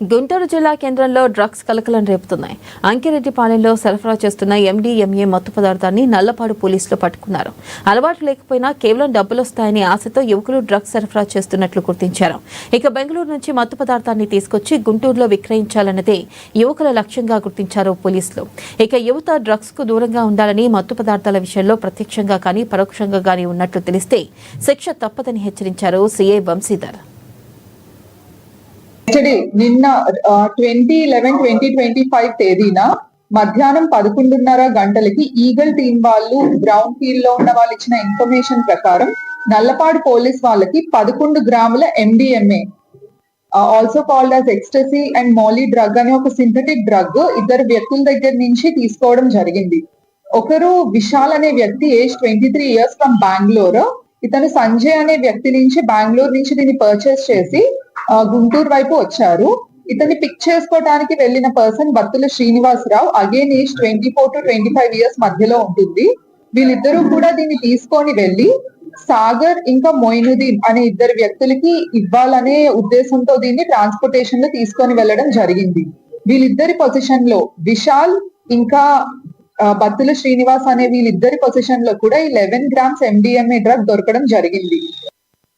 గుంటూరు జిల్లా కేంద్రంలో డ్రగ్స్ కలకలం రేపుతున్నాయి. అంకిరెడ్డిపాలెంలో సరఫరా చేస్తున్న MDMA మత్తు పదార్థాన్ని నల్లపాడు పోలీసులు పట్టుకున్నారు. అలవాటు లేకపోయినా కేవలం డబ్బులొస్తాయని ఆశతో యువకులు డ్రగ్స్ సరఫరా చేస్తున్నట్లు గుర్తించారు. ఇక బెంగళూరు నుంచి మత్తు పదార్థాన్ని తీసుకొచ్చి గుంటూరులో విక్రయించాలన్నదే యువకుల లక్ష్యంగా గుర్తించారు పోలీసులు. ఇక యువత డ్రగ్స్ కు దూరంగా ఉండాలని, మత్తు పదార్థాల విషయంలో ప్రత్యక్షంగా కానీ పరోక్షంగా కానీ ఉన్నట్లు తెలిస్తే శిక్ష తప్పదని హెచ్చరించారు సిఐ వంశీధర్. నిన్న 20/11/2025 తేదీన మధ్యాహ్నం 11:30 గంటలకి ఈగల్ టీం వాళ్ళు గ్రౌండ్ ఫీల్డ్ లో ఉన్న వాళ్ళు ఇచ్చిన ఇన్ఫర్మేషన్ ప్రకారం నల్లపాడు పోలీస్ వాళ్ళకి 11 గ్రాముల MDMA also called as ecstasy and molly drug అనే ఒక సింథటిక్ డ్రగ్ ఇద్దరు వ్యక్తుల దగ్గర నుంచి తీసుకోవడం జరిగింది. ఒకరు విశాల్ అనే వ్యక్తి ఏజ్ 23 years ఫ్రమ్ బెంగళూరు. ఇతను సంజయ్ అనే వ్యక్తి నుంచి బెంగళూరు నుంచి దీన్ని పర్చేస్ చేసి గుంటూరు వైపు వచ్చారు. ఇతన్ని పిక్ చేసుకోవడానికి వెళ్ళిన person Battula Srinivasarao, again age 24 to 25 years మధ్యలో ఉంటుంది. వీళ్ళిద్దరూ కూడా దీన్ని తీసుకొని వెళ్ళి సాగర్ ఇంకా మొయినుద్దీన్ అనే ఇద్దరు వ్యక్తులకి ఇవ్వాలనే ఉద్దేశంతో దీన్ని ట్రాన్స్పోర్టేషన్ లో తీసుకొని వెళ్ళడం జరిగింది. వీళ్ళిద్దరి పొజిషన్ లో విశాల్ ఇంకా బత్తుల శ్రీనివాస్ అనే వీళ్ళిద్దరి పొజిషన్ లో కూడా 11 grams MDMA డ్రగ్ దొరకడం జరిగింది.